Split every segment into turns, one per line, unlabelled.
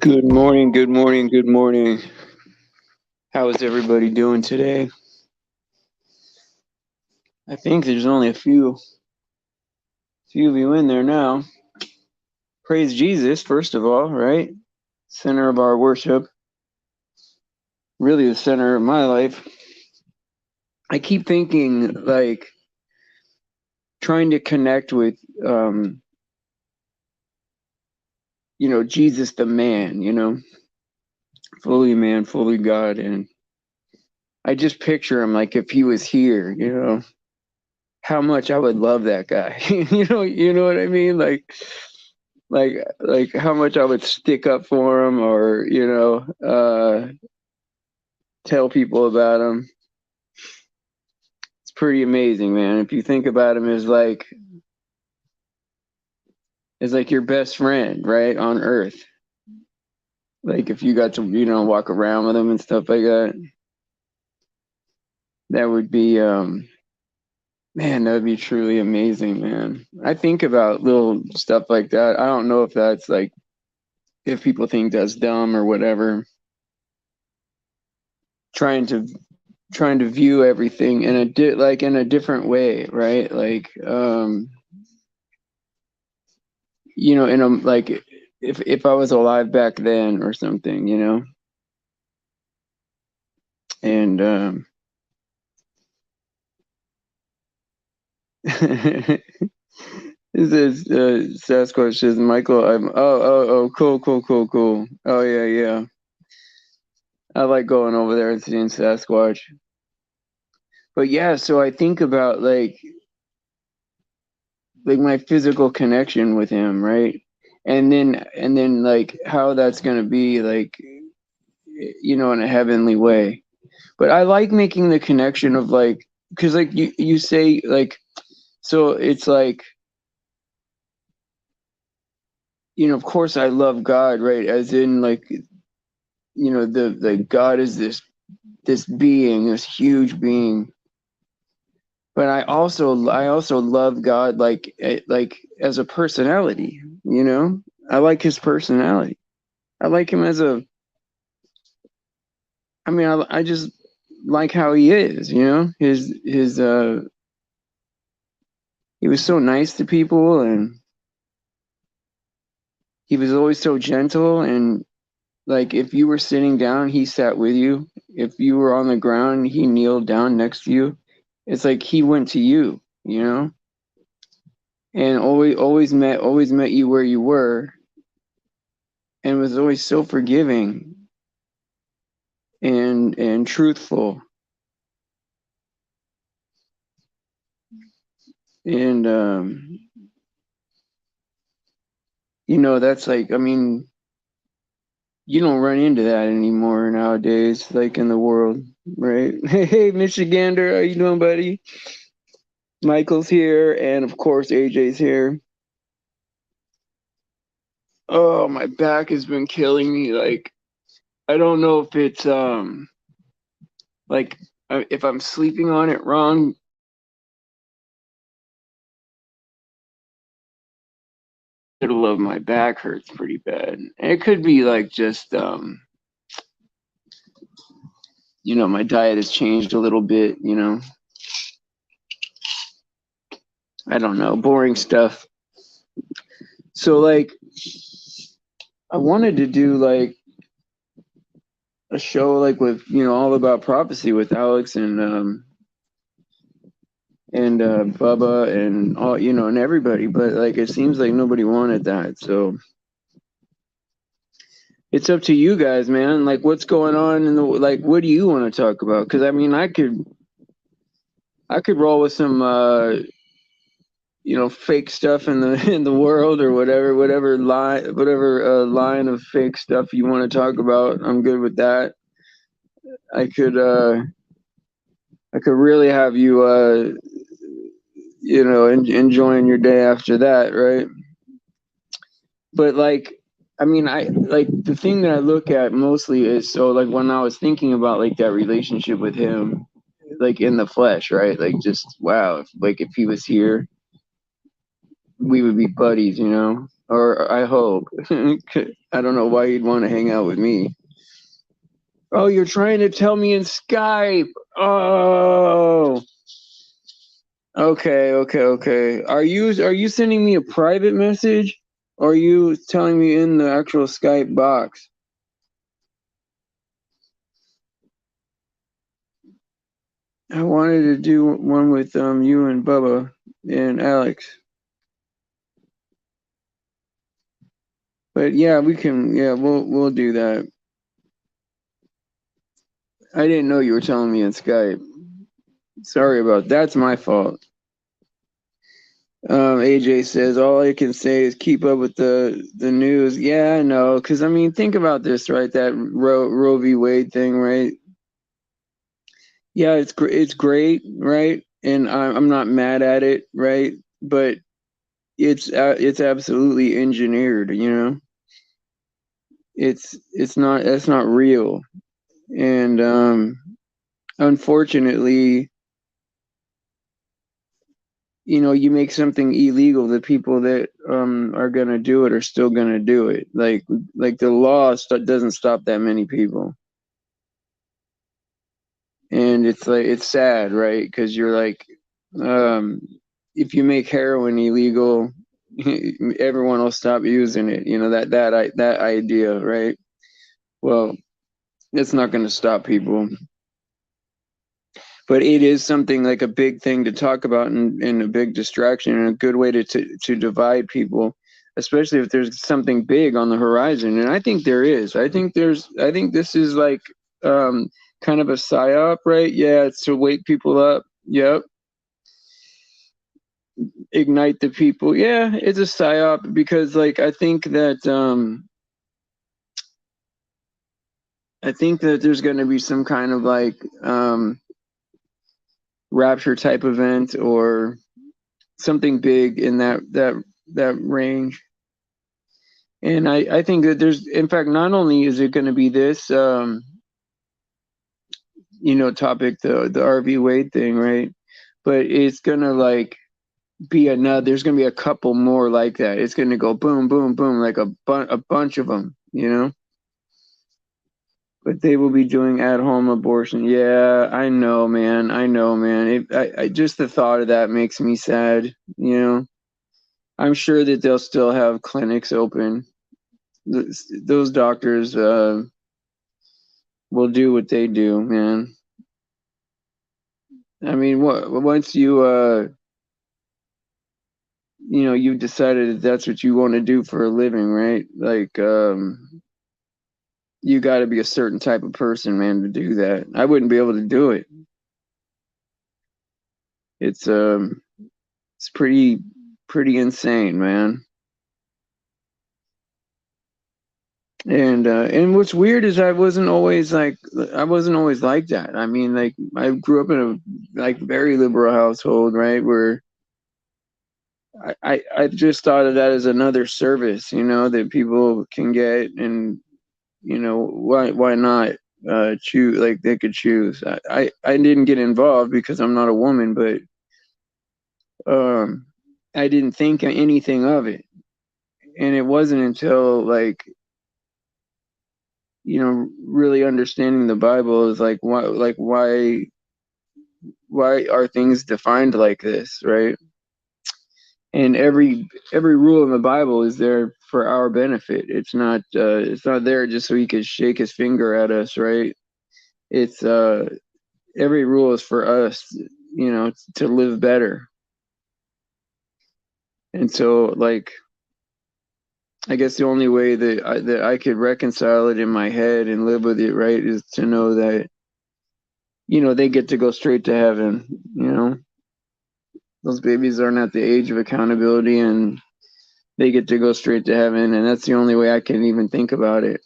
Good morning, good morning, good morning. How is everybody doing today? I think there's only a few of you in there now. Praise Jesus, first of all, right? Center of our worship. Really the center of my life. I keep thinking, like, trying to connect with, Jesus the man, fully man, fully God. And I just picture him like if he was here, how much I would love that guy. You know what I mean? Like how much I would stick up for him or, tell people about him. It's pretty amazing, man. If you think about him as like your best friend, right, on earth. Like if you got to, walk around with him and stuff like that, that would be man, that would be truly amazing, man. I think about little stuff like that. I don't know if that's like if people think that's dumb or whatever. Trying to view everything in in a different way, right? Like in a like if I was alive back then or something, and this is Sasquatch says Michael. Oh, cool, cool, cool, cool. Oh yeah, yeah. I like going over there and seeing Sasquatch. But yeah, so I think about like my physical connection with him, right? And then like how that's gonna be like in a heavenly way. But I like making the connection of like because like you say like so it's like of course I love God, right? As in like the God is this being, this huge being. But I also love God like as a personality, I like his personality. I like him as a I mean I just like how he is, his he was so nice to people and he was always so gentle and like if you were sitting down, he sat with you. If you were on the ground, he kneeled down next to you. It's like he went to you, and always met you where you were and was always so forgiving and truthful. And that's like I mean, you don't run into that anymore nowadays, like in the world, right? Hey, Michigander, how you doing, buddy? Michael's here, and of course AJ's here. Oh, my back has been killing me. Like I don't know if it's like if I'm sleeping on it wrong. Middle of my back hurts pretty bad. And it could be like just my diet has changed a little bit. I don't know, boring stuff. So like I wanted to do like a show like with all about prophecy with Alex and Bubba and all and everybody, but like it seems like nobody wanted that. So it's up to you guys, man. Like what's going on in the like what do you want to talk about? Because I mean I could roll with some fake stuff in the in the world or whatever line of fake stuff you want to talk about. I'm good with that. I could uh I could really have you enjoying your day after that, right? But like I mean I like the thing that I look at mostly is so like when I was thinking about like that relationship with him like in the flesh, right? Like just wow, if he was here, we would be buddies, or I hope. I don't know why he'd want to hang out with me. Oh, you're trying to tell me in Skype. Oh, okay. Are you sending me a private message, or are you telling me in the actual Skype box? I wanted to do one with you and Bubba and Alex. But yeah, we can. Yeah, we'll do that. I didn't know you were telling me in Skype. Sorry about that's my fault. AJ says all I can say is keep up with the news. Yeah, I know, because I mean, think about this, right? That Roe v. Wade thing, right? Yeah, it's great, right? And I'm not mad at it, right? But it's absolutely engineered, you know. It's not that's not real, and unfortunately, you know, you make something illegal, the people that are gonna do it are still gonna do it. Like the law doesn't stop that many people, and it's like it's sad, right? Because you're like, um, if you make heroin illegal, everyone will stop using it. You know that idea, right? Well, it's not going to stop people, but it is something like a big thing to talk about and a big distraction and a good way to divide people, especially if there's something big on the horizon. And I think there is. I think this is like um, kind of a psyop, right? Yeah, it's to wake people up. Yep. Ignite the people. Yeah, it's a psyop because like I think that there's going to be some kind of like rapture type event or something big in that range. And I think that there's, in fact, not only is it going to be this, you know, topic, the RV Wade thing, right? But it's going to like be another, there's going to be a couple more like that. It's going to go boom, boom, boom, like a bunch of them, you know? But they will be doing at-home abortion. Yeah, I know, man. I know, man. I just the thought of that makes me sad, you know? I'm sure that they'll still have clinics open. Those doctors will do what they do, man. I mean, what once you know you've decided that that's what you want to do for a living, right? Like you got to be a certain type of person, man, to do that. I wouldn't be able to do it. It's it's pretty insane, man. And what's weird is I wasn't always like that. I mean, like I grew up in a like very liberal household, right? Where I just thought of that as another service, you know, that people can get, and you know, why not choose, like they could choose. I didn't get involved because I'm not a woman, but um I didn't think anything of it. And it wasn't until like, you know, really understanding the Bible is like why are things defined like this, right? And every rule in the Bible is there for our benefit. It's not there just so he could shake his finger at us, right? It's every rule is for us, you know, to live better. And so like I guess the only way that I could reconcile it in my head and live with it, right, is to know that, you know, they get to go straight to heaven, you know. Those babies aren't at the age of accountability, and they get to go straight to heaven, and that's the only way I can even think about it.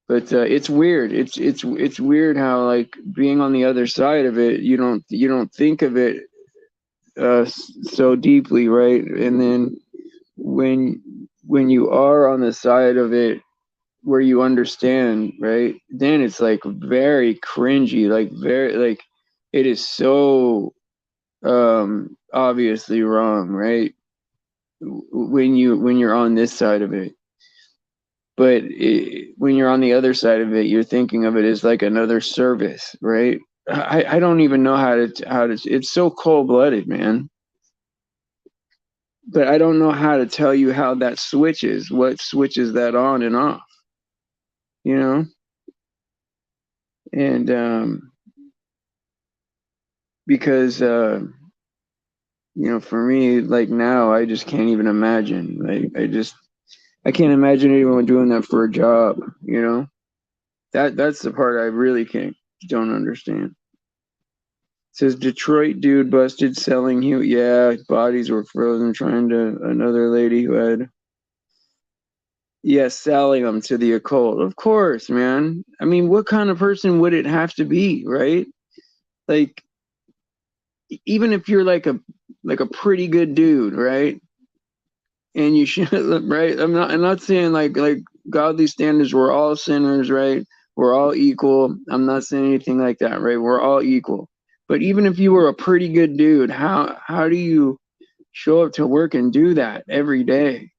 But it's weird. It's weird how like being on the other side of it, you don't think of it so deeply, right? And then when you are on the side of it where you understand, right? Then it's like very cringy, like very like it is so obviously wrong, right? When you're on this side of it. But when you're on the other side of it, you're thinking of it as like another service, right? I don't even know how to. It's so cold blooded, man. But I don't know how to tell you how that switches. What switches that on and off? You know, and because for me, like now, I just can't even imagine. Like I can't imagine anyone doing that for a job. That's the part I really don't understand. Says Detroit dude busted selling yeah, bodies were frozen trying to another lady who had selling them to the occult. Of course, man. I mean, what kind of person would it have to be, right? Like even if you're like a pretty good dude, right? And you should right? I'm not saying like godly standards, we're all sinners, right? We're all equal. I'm not saying anything like that, right? We're all equal. But even if you were a pretty good dude, how do you show up to work and do that every day?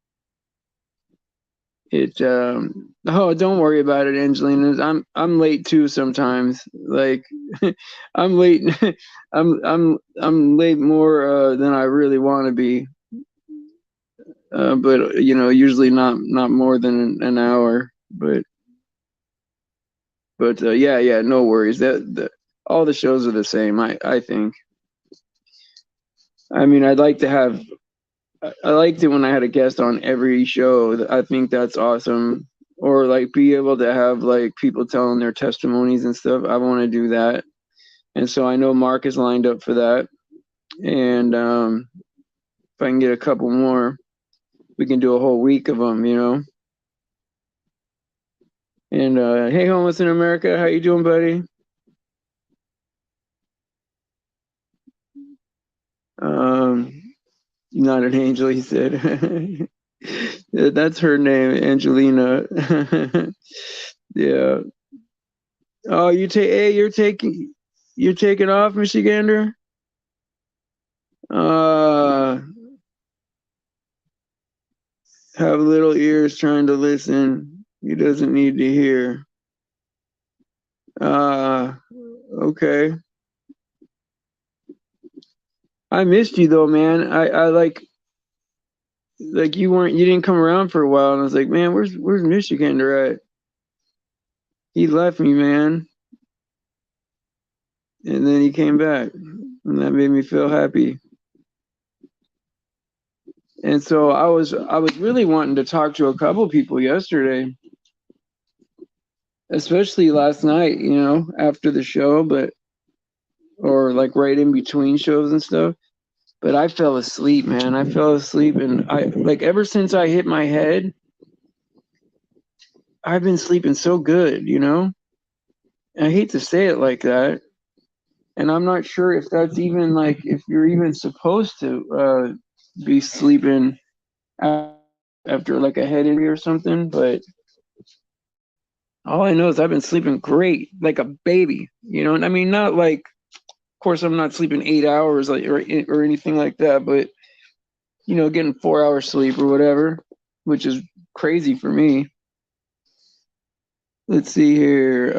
Oh, don't worry about it, Angelina. I'm late too sometimes. Like I'm late. I'm late more than I really want to be. But usually not more than an hour. But yeah, no worries. That all the shows are the same. I think. I mean, I liked it when I had a guest on every show. I think that's awesome. Or like be able to have like people telling their testimonies and stuff. I want to do that. And so I know Mark is lined up for that. And if I can get a couple more, we can do a whole week of them. And hey, homeless in America, how you doing, buddy? Um, not an angel, he said. Yeah, that's her name, Angelina. Yeah. Oh, you're taking off, Michigander? Uh, have little ears trying to listen. He doesn't need to hear. Uh, okay. I missed you though, man. I like you didn't come around for a while, and I was like, man, where's Michigander at? He left me, man, and then he came back, and that made me feel happy. And so I was really wanting to talk to a couple people yesterday, especially last night, after the show, or like right in between shows and stuff. But I fell asleep, man. I fell asleep, and I like ever since I hit my head, I've been sleeping so good. I hate to say it like that, and I'm not sure if that's even like if you're even supposed to be sleeping after like a head injury or something, but all I know is I've been sleeping great, like a baby. And I mean, not like, of course, I'm not sleeping 8 hours like or anything like that, but getting 4 hours sleep or whatever, which is crazy for me. Let's see here.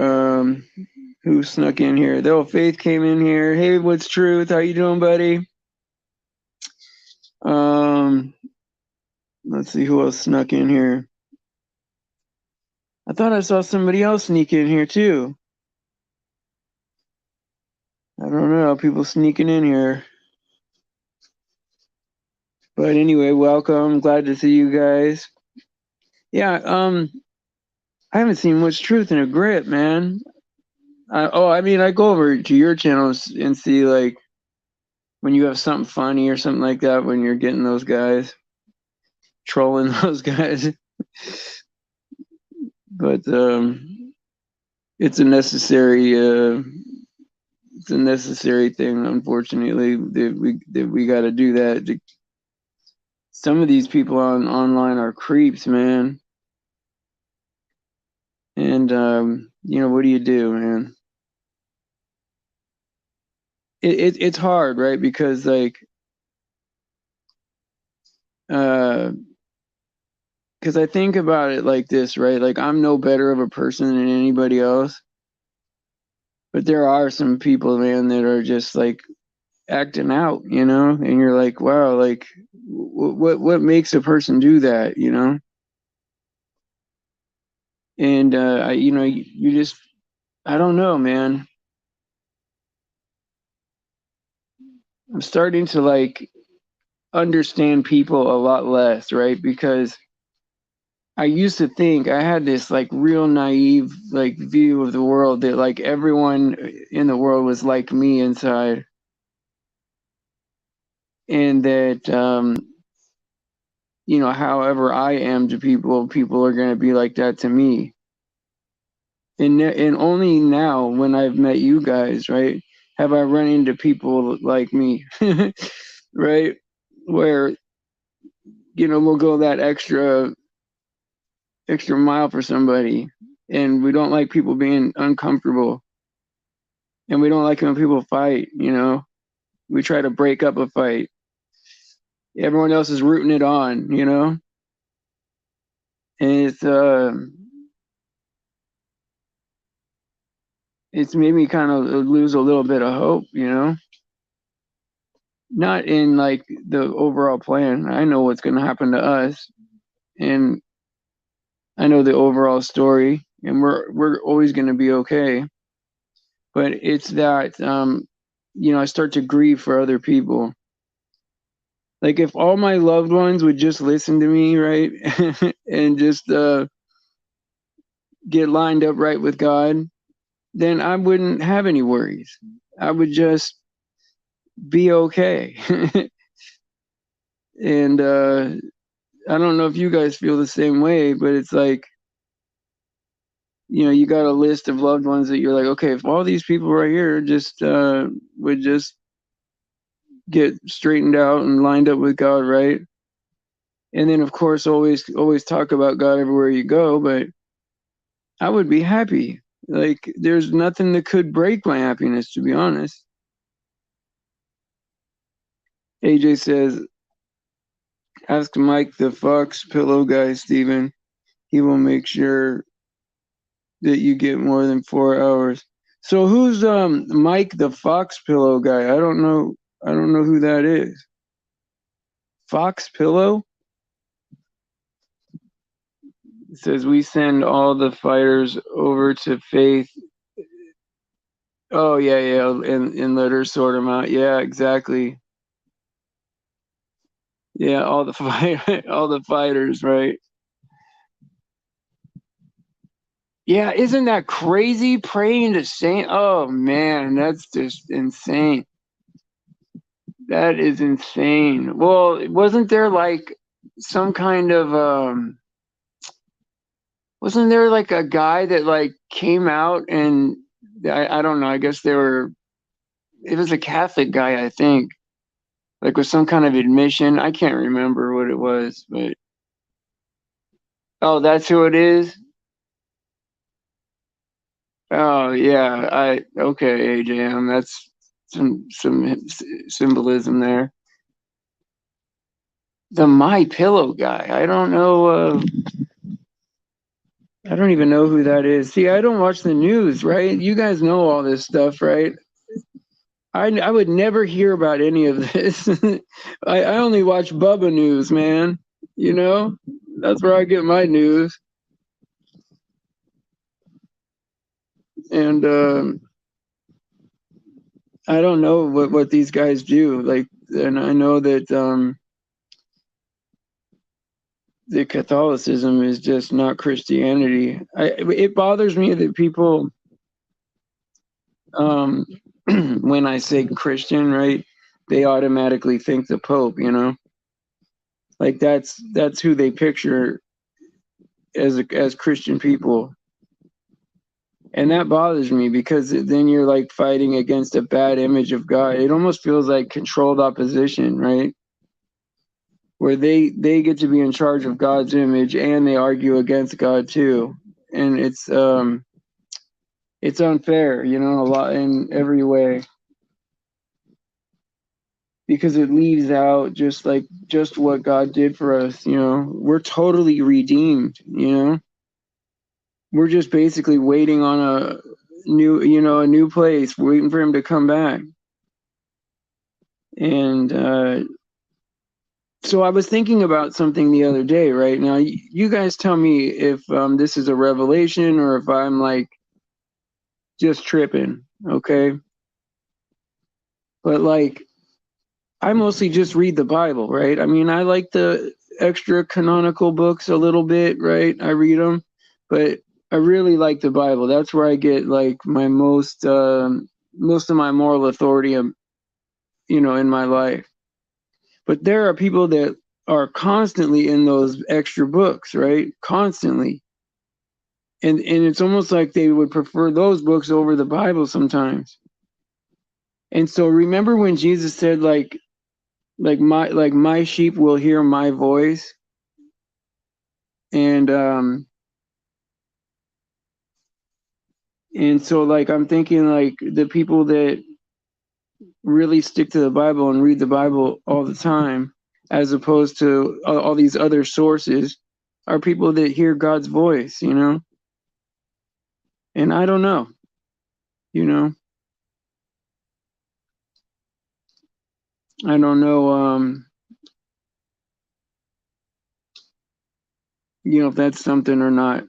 Who snuck in here? The old Faith came in here. Hey, what's truth? How you doing, buddy? Um, let's see who else snuck in here. I thought I saw somebody else sneak in here too. I don't know. People sneaking in here. But anyway, welcome. Glad to see you guys. Yeah, I haven't seen much truth in a grip, man. I mean, I go over to your channels and see like when you have something funny or something like that when you're getting those guys, trolling those guys. But it's a necessary thing, unfortunately, that we got to do that. Some of these people online are creeps, man. And what do you do, man? It's hard, right? Because like because I think about it like this, right? Like I'm no better of a person than anybody else, but there are some people, man, that are just like acting out, you know, and you're like, wow, like what makes a person do that, you know? And you know, you just, I don't know, man. I'm starting to like understand people a lot less, right? Because I used to think I had this like real naive like view of the world that like everyone in the world was like me inside, and that you know, however I am to people, people are going to be like that to me. And only now when I've met you guys, right, have I run into people like me, right? Where, you know, we'll go that extra mile for somebody, and we don't like people being uncomfortable, and we don't like when people fight, you know. We try to break up a fight. Everyone else is rooting it on, you know. And it's made me kind of lose a little bit of hope, you know. Not in like the overall plan. I know what's going to happen to us, and I know the overall story, and we're always going to be okay. But it's that you know, I start to grieve for other people. Like if all my loved ones would just listen to me, right, and just get lined up right with God, then I wouldn't have any worries. I would just be okay. And I don't know if you guys feel the same way, but it's like, you know, you got a list of loved ones that you're like, okay, if all these people right here just would just get straightened out and lined up with God, right? And then of course always talk about God everywhere you go, but I would be happy. Like there's nothing that could break my happiness, to be honest. AJ says, ask Mike the Fox pillow guy, Steven. He will make sure that you get more than 4 hours. So who's Mike the Fox pillow guy? I don't know who that is. Fox pillow? It says we send all the fighters over to Faith. Oh yeah, yeah, and let her sort them out. Yeah, exactly. Yeah, all the all the fighters, right? Yeah, isn't that crazy? Praying to Saint. Oh man, that's just insane. That is insane. Well, wasn't there like some kind of wasn't there like a guy that like came out and I don't know, I guess they were it was a Catholic guy, I think. Like with some kind of admission. I can't remember what it was, but oh, that's who it is? Oh yeah, I okay, AJM. That's some symbolism there. The My Pillow guy. I don't know. I don't even know who that is. See, I don't watch the news, right? You guys know all this stuff, right? I would never hear about any of this. I only watch Bubba News, man. You know, that's where I get my news. And I don't know what these guys do. Like, and I know that the Catholicism is just not Christianity. It bothers me that people, when I say Christian, right, they automatically think the Pope. You know, like that's who they picture as Christian people, and that bothers me because then you're like fighting against a bad image of God. It almost feels like controlled opposition, right? Where they get to be in charge of God's image and they argue against God too, and it's unfair, you know, a lot in every way. because it leaves out just what God did for us. We're totally redeemed. We're just basically waiting on a new place, waiting for him to come back. And so I was thinking about something the other day. Right now, you guys tell me if this is a revelation or if I'm like just tripping. Okay, but like I mostly just read the Bible, right? I mean, I like the extra canonical books a little bit, right? I read them, but I really like the Bible. That's where I get like my most of my moral authority, in my life. But there are people that are constantly in those extra books, right? Constantly. And it's almost like they would prefer those books over the Bible sometimes. And so remember when Jesus said like my sheep will hear my voice, and so like I'm thinking like the people that really stick to the Bible and read the Bible all the time as opposed to all these other sources are people that hear God's voice, and I don't know, you know I don't know if that's something or not,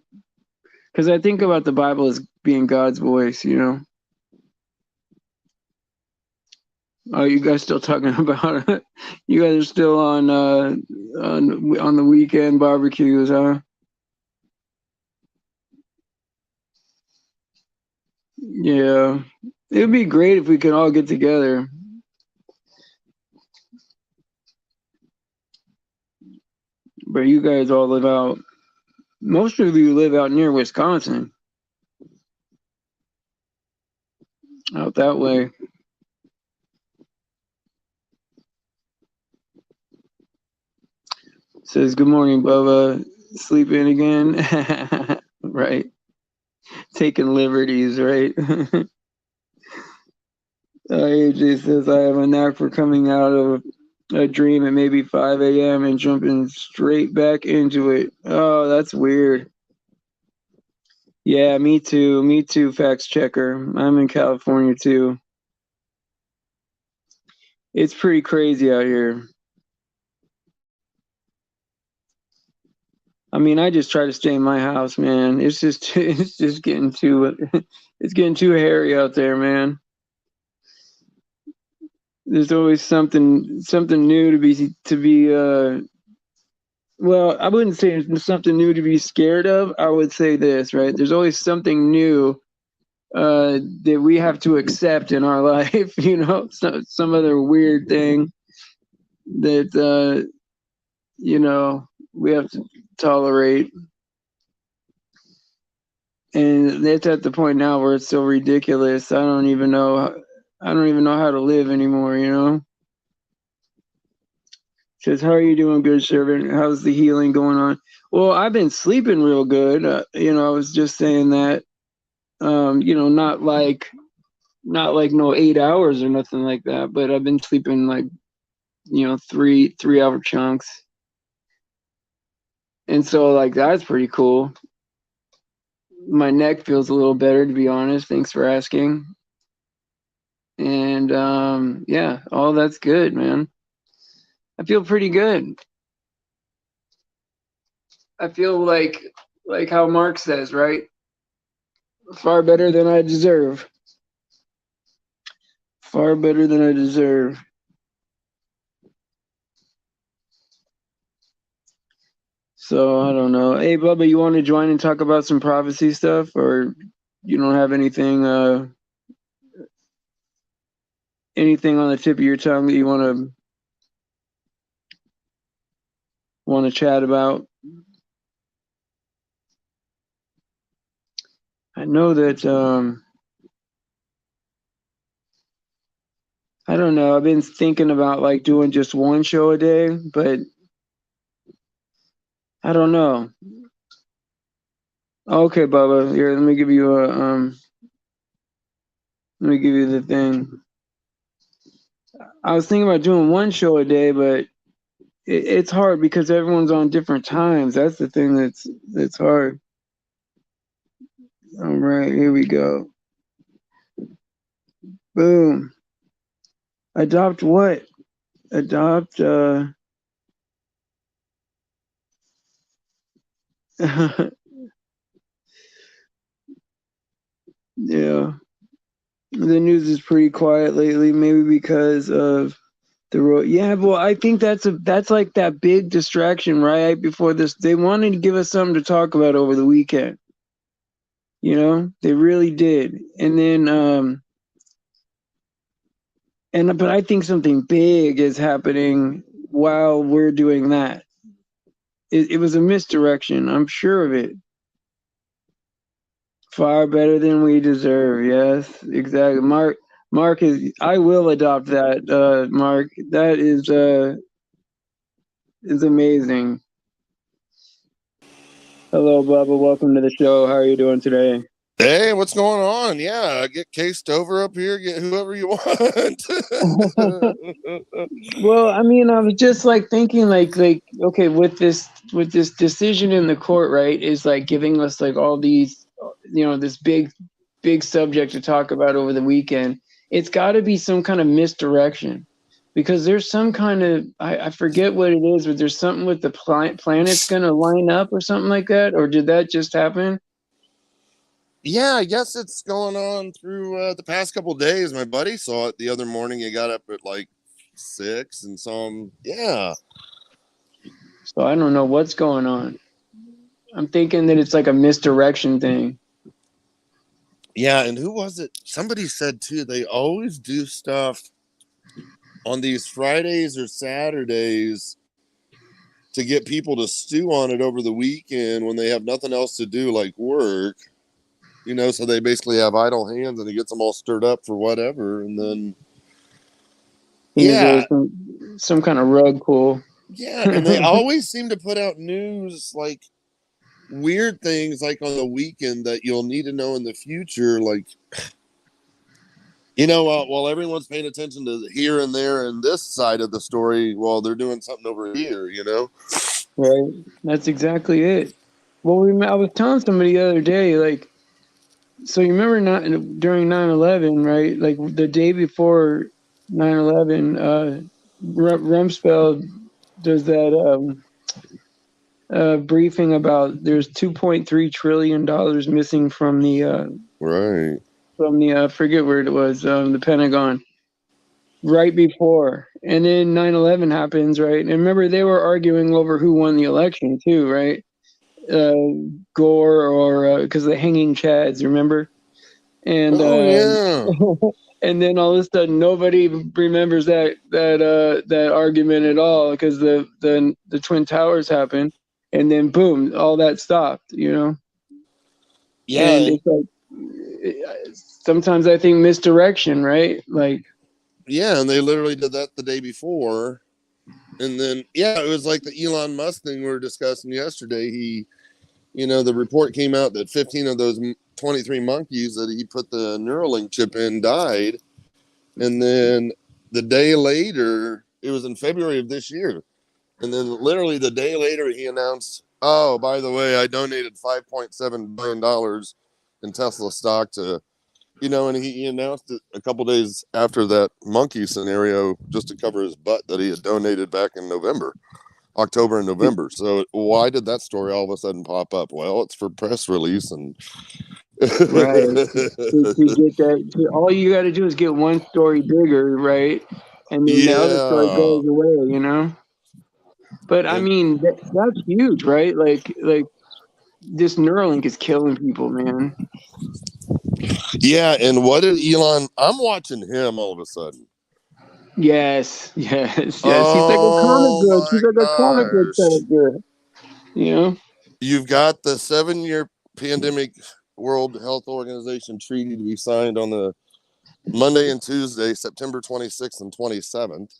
because I think about the Bible as being God's voice. Oh, you guys still talking about it? You guys are still on the weekend barbecues, huh? Yeah. It'd be great if we could all get together. But you guys all live out, most of you live out near Wisconsin, out that way. Says, good morning, Bubba. Sleeping again? Right. Taking liberties, right? AJ says, I have a knack for coming out of a dream at maybe 5 a.m. and jumping straight back into it. Oh, that's weird. Yeah, me too. Me too, fax checker. I'm in California too. It's pretty crazy out here. I mean, I just try to stay in my house, man. It's just it's just getting too it's getting too hairy out there, man. There's always something new to be well, I wouldn't say it's something new to be scared of. I would say this, right? There's always something new that we have to accept in our life, some other weird thing that we have to tolerate. And it's at the point now where it's so ridiculous. I don't even know how to live anymore. Says, how are you doing, good servant? How's the healing going on? Well, I've been sleeping real good. I was just saying that, not like no 8 hours or nothing like that, but I've been sleeping like, 3 hour chunks. And so like that's pretty cool. My neck feels a little better, to be honest. Thanks for asking. And yeah, all that's good, man. I feel pretty good. I feel like how Mark says, right? Far better than I deserve. Far better than I deserve. So I don't know. Hey Bubba, you want to join and talk about some prophecy stuff, or you don't have anything on the tip of your tongue that you want to chat about? I know that I don't know. I've been thinking about like doing just one show a day, but I don't know. Okay, Bubba, here, let me give you the thing. I was thinking about doing one show a day, but it's hard because everyone's on different times. That's the thing that's hard. All right, here we go. Boom. Adopt what? Adopt yeah. The news is pretty quiet lately, maybe because of the road. Yeah, well, I think that's like that big distraction right before this. They wanted to give us something to talk about over the weekend. You know, they really did. And then but I think something big is happening while we're doing that. It was a misdirection. I'm sure of it. Far better than we deserve. Yes, exactly. Mark is. I will adopt that. Mark, that is amazing. Hello, Bubba. Welcome to the show. How are you doing today?
Hey, what's going on? Yeah, get Case Stover up here, get whoever you want.
Well, I mean, I was just like thinking, like, okay, with this decision in the court, right, is like giving us like all these, this big subject to talk about over the weekend. It's got to be some kind of misdirection, because there's some kind of I forget what it is, but there's something with the planets going to line up or something like that, or did that just happen?
Yeah, I guess it's going on through the past couple of days. My buddy saw it the other morning. He got up at like 6 and saw him. Yeah.
So I don't know what's going on. I'm thinking that it's like a misdirection thing.
Yeah, and who was it? Somebody said too, they always do stuff on these Fridays or Saturdays to get people to stew on it over the weekend when they have nothing else to do like work. So they basically have idle hands and it gets them all stirred up for whatever. And then,
Think that
yeah,
there's some kind of rug pull.
yeah. And they always seem to put out news like weird things like on the weekend that you'll need to know in the future. Like, while everyone's paying attention to here and there and this side of the story, well, they're doing something over here.
Right. That's exactly it. Well, I was telling somebody the other day, like, so you remember not during 9/11, right? Like the day before 9/11, Rumsfeld does that briefing about there's 2.3 trillion dollars missing
Right.
from the I forget where it was, the Pentagon, right before. And then 9/11 happens, right? And remember, they were arguing over who won the election too, right? uh, Gore, or because the hanging Chads, remember? And
Oh, yeah.
and then all of a sudden nobody remembers that argument at all, because the Twin Towers happened, and then boom, all that stopped,
Yeah.
And
And
it's like sometimes I think misdirection, right? Like,
yeah. And they literally did that the day before. And then, yeah, it was like the Elon Musk thing we were discussing yesterday. The report came out that 15 of those 23 monkeys that he put the Neuralink chip in died. And then the day later, it was in February of this year. And then literally the day later, he announced, oh, by the way, I donated $5.7 billion in Tesla stock to, and he announced it a couple days after that monkey scenario just to cover his butt that he had donated back in October and November. So why did that story all of a sudden pop up? Well, it's for press release and
right, to get that, all you got to do is get one story bigger, right? And then the other story
yeah.
goes away, But I
And
mean, that's huge, right? Like this Neuralink is killing people, man.
yeah, and what did Elon? I'm watching him all of a sudden.
Yes, yes, yes. He's like a comic
Oh
book.
my
He's like a comic book
gosh.
character, you know?
You've got the 7-year pandemic World Health Organization treaty to be signed on the Monday and Tuesday, September 26th and 27th.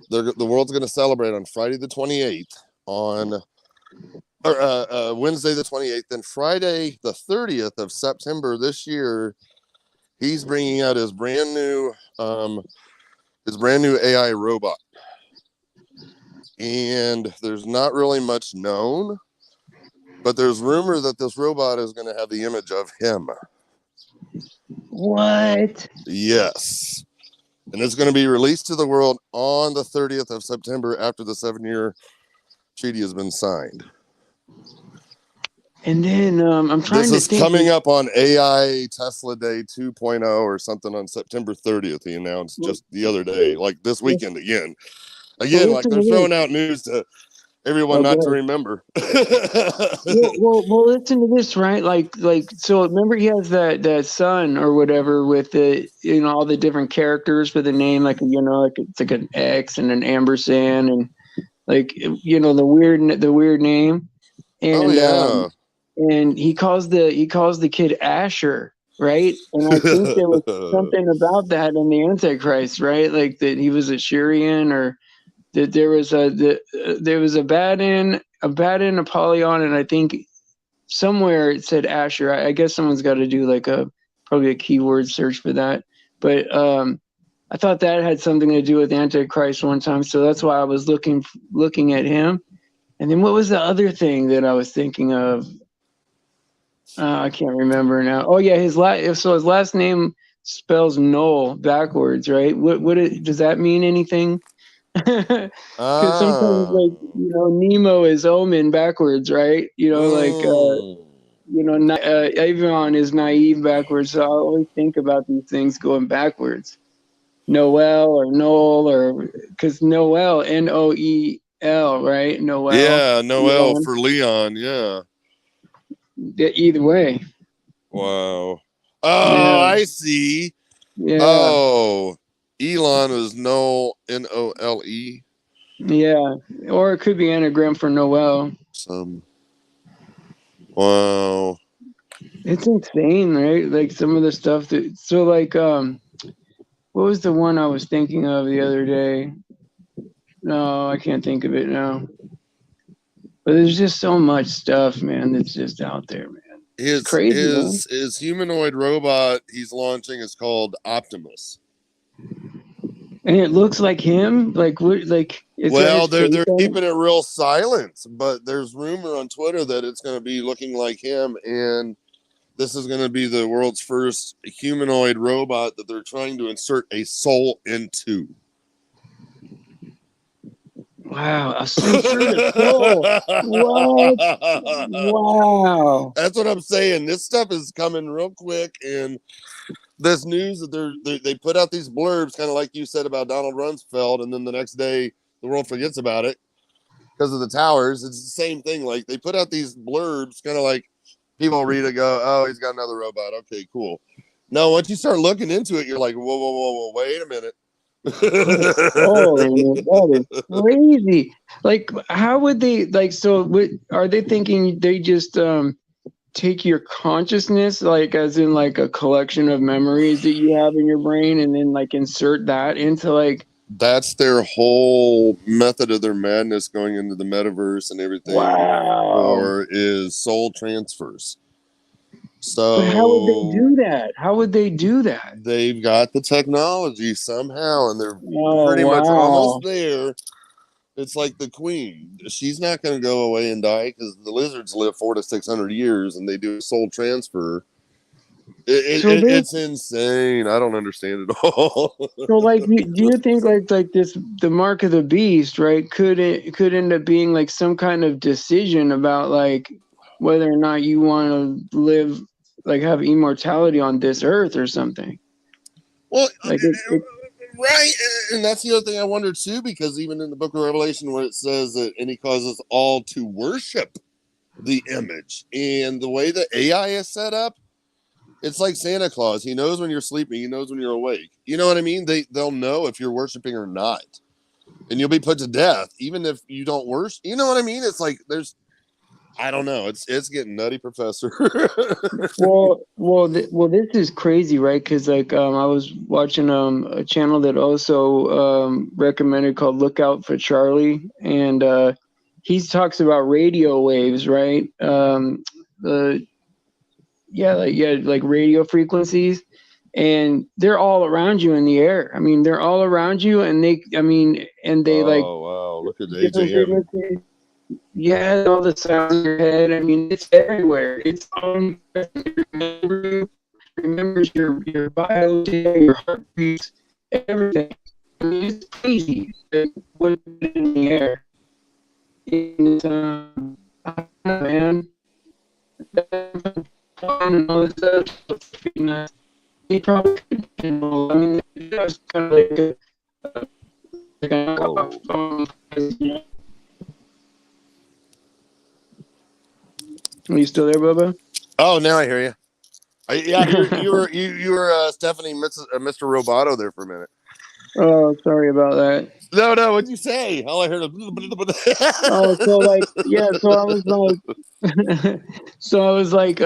The world's going to celebrate on Friday the 28th, Wednesday the 28th, then Friday the 30th of September this year. He's bringing out his brand new his brand new AI robot. And there's not really much known, but there's rumor that this robot is going to have the image of him.
What?
Yes. And it's going to be released to the world on the 30th of September after the 7-year treaty has been signed.
And then I'm trying
This
to
is
think.
coming up on AI Tesla Day 2.0 or something on September 30th. He announced just the other day, like this weekend again. Again, like they're throwing out news to everyone not to remember.
well, listen to this, right? Like, so remember he has that son or whatever with the, you know, all the different characters for the name, like, you know, like it's like an X and an ampersand and like, you know, the weird name. And and he calls the kid Asher, right? And I think there was something about that in the Antichrist, right? Like that he was a Syrian, or that there was a Abaddon, Apollyon, and I think somewhere it said Asher. I guess someone's got to do like probably a keyword search for that. But I thought that had something to do with Antichrist one time, so that's why I was looking at him. And then what was the other thing that I was thinking of? I can't remember now. Oh yeah, his last name spells Null backwards, right? Does that mean anything? Because sometimes, like, you know, Nemo is Omen backwards, right? You know, like you know, Avon is naive backwards. So I always think about these things going backwards. Noel or Noel, or because Noel, Noel, right? Noel.
Yeah, Noel for Leon. Yeah.
Either way.
Wow. Oh, yeah. I see. Yeah. Oh, Elon is Noel, Nole.
Yeah, or it could be anagram for Noel.
Wow.
It's insane, right? Like some of the stuff that. So like, what was the one I was thinking of the other day? No, I can't think of it now. But there's just so much stuff, man, that's just out there, man.
His humanoid robot he's launching is called Optimus.
And it looks like him, like what, like.
Well, they're keeping it real silent, but there's rumor on Twitter that it's going to be looking like him, and this is going to be the world's first humanoid robot that they're trying to insert a soul into.
Wow, a soul. What? Wow.
That's what I'm saying. This stuff is coming real quick, and this news that they put out these blurbs, kind of like you said about Donald Rumsfeld, and then the next day the world forgets about it because of the towers. It's the same thing. Like they put out these blurbs, kind of like people read it, go, "Oh, he's got another robot. Okay, cool." No, once you start looking into it, you're like, "Whoa, wait a minute."
Oh, that is crazy. Like, how would they, like, so are they thinking they just take your consciousness, like as in like a collection of memories that you have in your brain, and then like insert that into like.
That's their whole method of their madness going into the metaverse and everything.
Wow.
Or is soul transfers. So
but how would they do that? How would they do that?
They've got the technology somehow, and they're pretty much almost there. It's like the queen. She's not going to go away and die because the lizards live 400 to 600 years, and they do a soul transfer. It's insane. I don't understand it all.
So, like, do you think like this, the mark of the beast, right? Could end up being like some kind of decision about like whether or not you want to live, like have immortality on this earth or something?
Well, like right, and that's the other thing I wonder too, because even in the Book of Revelation, where it says that, and He causes all to worship the image, and the way the AI is set up. It's like Santa Claus. He knows when you're sleeping. He knows when you're awake. You know what I mean? They'll know if you're worshiping or not. And you'll be put to death, even if you don't worship. You know what I mean? It's like I don't know. It's getting nutty, Professor.
well, this is crazy, right? Because like I was watching a channel that also recommended called Lookout for Charlie, and he talks about radio waves, right? Like radio frequencies, and they're all around you in the air. I mean, they're all around you, and they like
Oh wow! Look at
different
AJM.
frequencies. Yeah, all the sounds in your head. I mean, it's everywhere. It's on. Remembers your bio data, your heartbeats, everything. I mean, it's crazy. What in the air? And, I don't know, man. And all this stuff. They probably could handle. I mean, it was kind of like a
Whoa.
Are you still there, Bubba?
Oh, now I hear you. Yeah, you were Stephanie, Mr. Roboto there for a minute.
Oh, sorry about that.
No, what'd you say? All I heard
Oh, so like, yeah, so I was like,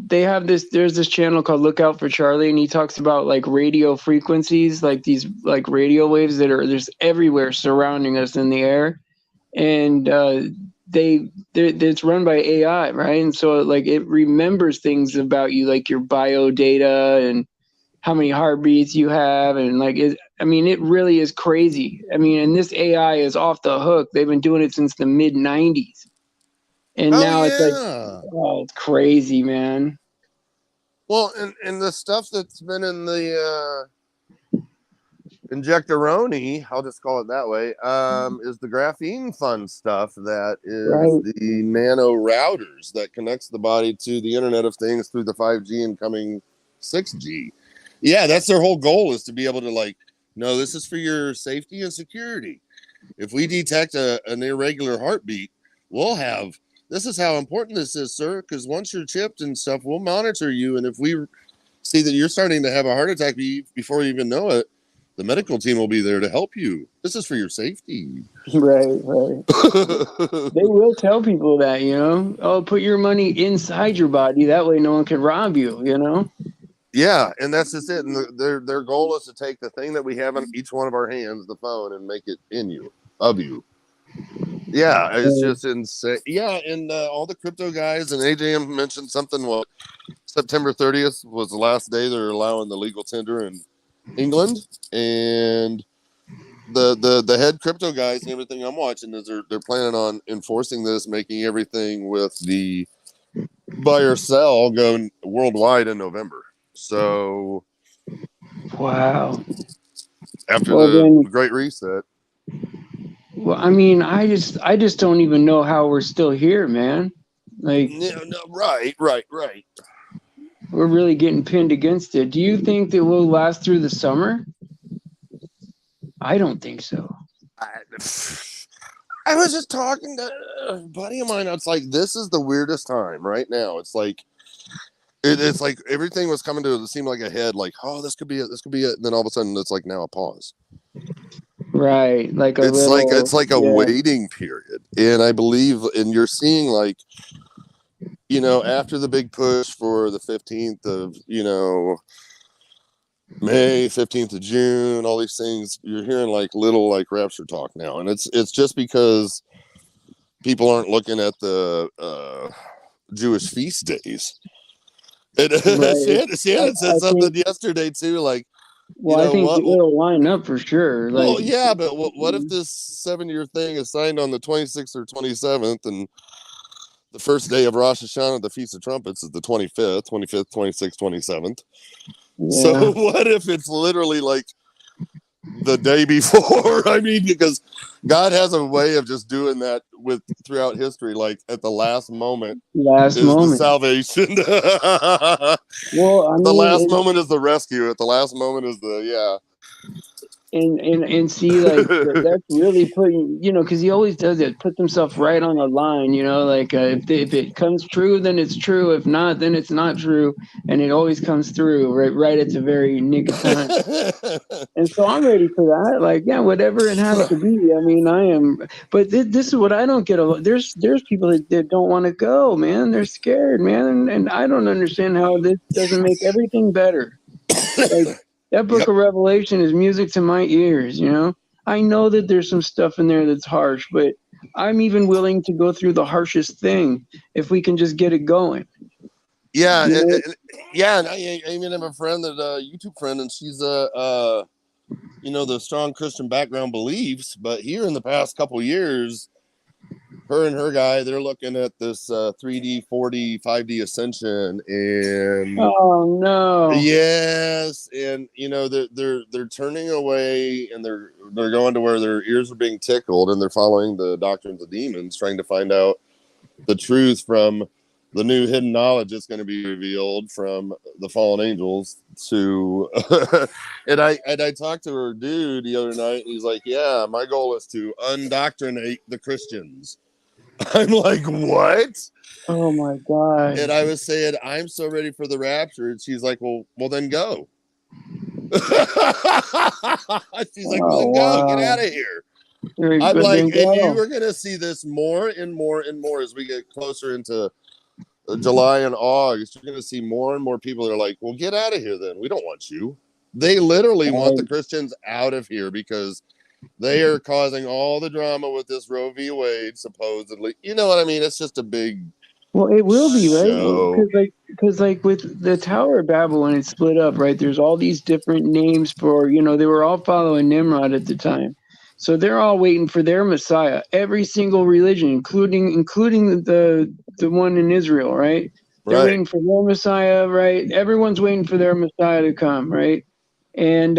they have there's this channel called Lookout for Charlie, and he talks about like radio frequencies, like these like radio waves that are there's everywhere surrounding us in the air, and it's run by AI, right? And so like it remembers things about you, like your bio data and how many heartbeats you have, and like I mean, it really is crazy. I mean, and this AI is off the hook. They've been doing it since the mid '90s, and
Oh
now it's like,
yeah.
oh, it's crazy, man.
Well, and the stuff that's been in the Injectoroni, I'll just call it that way, is the graphene fun stuff that is
Right.
the nano routers that connects the body to the Internet of Things through the 5G and coming 6G. Yeah, that's their whole goal, is to be able to like, no, this is for your safety and security. If we detect an irregular heartbeat, we'll have, this is how important this is, sir, because once you're chipped and stuff, we'll monitor you. And if we see that you're starting to have a heart attack before you even know it, the medical team will be there to help you. This is for your safety.
Right. They will tell people that, oh, put your money inside your body. That way no one can rob you,
Yeah, and that's just it. And their goal is to take the thing that we have in each one of our hands, the phone, and make it in you, of you. Yeah, it's just insane. Yeah, and all the crypto guys, and AJM mentioned something. What, September 30th was the last day they're allowing the legal tender in England, and the head crypto guys and everything I'm watching is they're planning on enforcing this, making everything with the buy or sell going worldwide in November. So,
wow.
after
Well,
the
then,
Great Reset.
well, I mean, I just don't even know how we're still here, man. Like,
No, right.
we're really getting pinned against it. Do you think that we'll last through the summer? I don't think so.
I was just talking to a buddy of mine. It's like, this is the weirdest time right now. It's like, it's like everything was coming to it seemed like a head, like, oh, this could be it, and then all of a sudden it's like now a pause.
Right, like
It's like a waiting period, and I believe, and you're seeing like, after the big push for the 15th of May, 15th of June, all these things, you're hearing like little like rapture talk now, and it's just because people aren't looking at the Jewish feast days. And
right.
Shannon said something yesterday too, like,
Well, I think it'll line up for sure. Like,
well, yeah, but what if this 7-year thing is signed on the 26th or 27th, and the first day of Rosh Hashanah, the Feast of Trumpets, is the 25th, 26th, 27th.
yeah.
So what if it's literally like the day before? I mean, because God has a way of just doing that throughout history. Like at the last moment the salvation.
Well, I mean,
the last moment is the rescue. At the last moment is the
and see, like that's really putting, because he always does it, put himself right on the line, like if it comes true, then it's true. If not, then it's not true, and it always comes through right at the very nick of time. And so I'm ready for that. Like, yeah, whatever it has to be. I mean, I am. But this is what I don't get. There's people that don't want to go, man. They're scared, man, and I don't understand how this doesn't make everything better. Like, that book of Revelation is music to my ears, I know that there's some stuff in there that's harsh, but I'm even willing to go through the harshest thing if we can just get it going.
Yeah,
You know?
yeah, and I even have a friend that YouTube friend, and she's the strong Christian background beliefs, but here in the past couple years, her and her guy, they're looking at this 3D, 4D, 5D ascension, and
Oh no.
yes, and they're turning away, and they're going to where their ears are being tickled, and they're following the doctrines of demons, trying to find out the truth from the new hidden knowledge that's going to be revealed from the fallen angels to and I talked to her dude the other night, and he's like, yeah, my goal is to undoctrinate the Christians. I'm like, what?
Oh my God.
And I was saying, I'm so ready for the rapture, and she's like, well then go. She's like, well
Oh
then go, get
wow.
out of here.
Very
I'm
good.
like,
Then
and you
go.
are going to see this more and more and more as we get closer into July and August. You're going to see more and more people that are like, well, get out of here then. We don't want you. They literally want the
Right.
Christians out of here because they are causing all the drama with this Roe v. Wade, supposedly. You know what I mean? It's just a big
Well, it will be right
show.
because with the Tower of Babel when it split up, right? There's all these different names for they were all following Nimrod at the time, so they're all waiting for their Messiah. Every single religion, including the one in Israel, right? They're
Right.
waiting for their Messiah, right? Everyone's waiting for their Messiah to come, right? And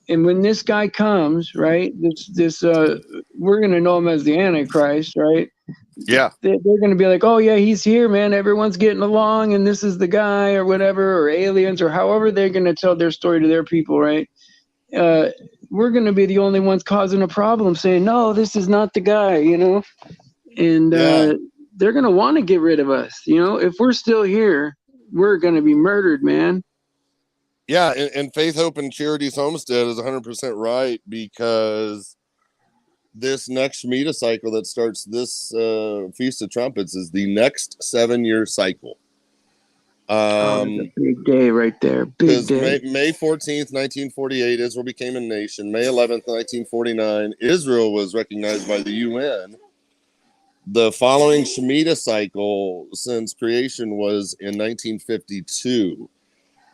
when this guy comes, right? This we're gonna know him as the Antichrist, right?
Yeah.
They're going to be like, oh yeah, he's here, man. Everyone's getting along, and this is the guy, or whatever, or aliens, or however they're going to tell their story to their people, right? Uh, we're going to be the only ones causing a problem, saying, no, this is not the guy, and
Yeah.
they're going to want to get rid of us, If we're still here, we're going to be murdered, man.
Yeah. And Faith, Hope, and Charity's Homestead is 100% right, because this next Shemitah cycle that starts this Feast of Trumpets is the next 7-year cycle.
Oh, that's a big day right there. Big
Because
day.
May 14th, 1948, Israel became a nation. May 11th, 1949, Israel was recognized by the UN. The following Shemitah cycle since creation was in 1952.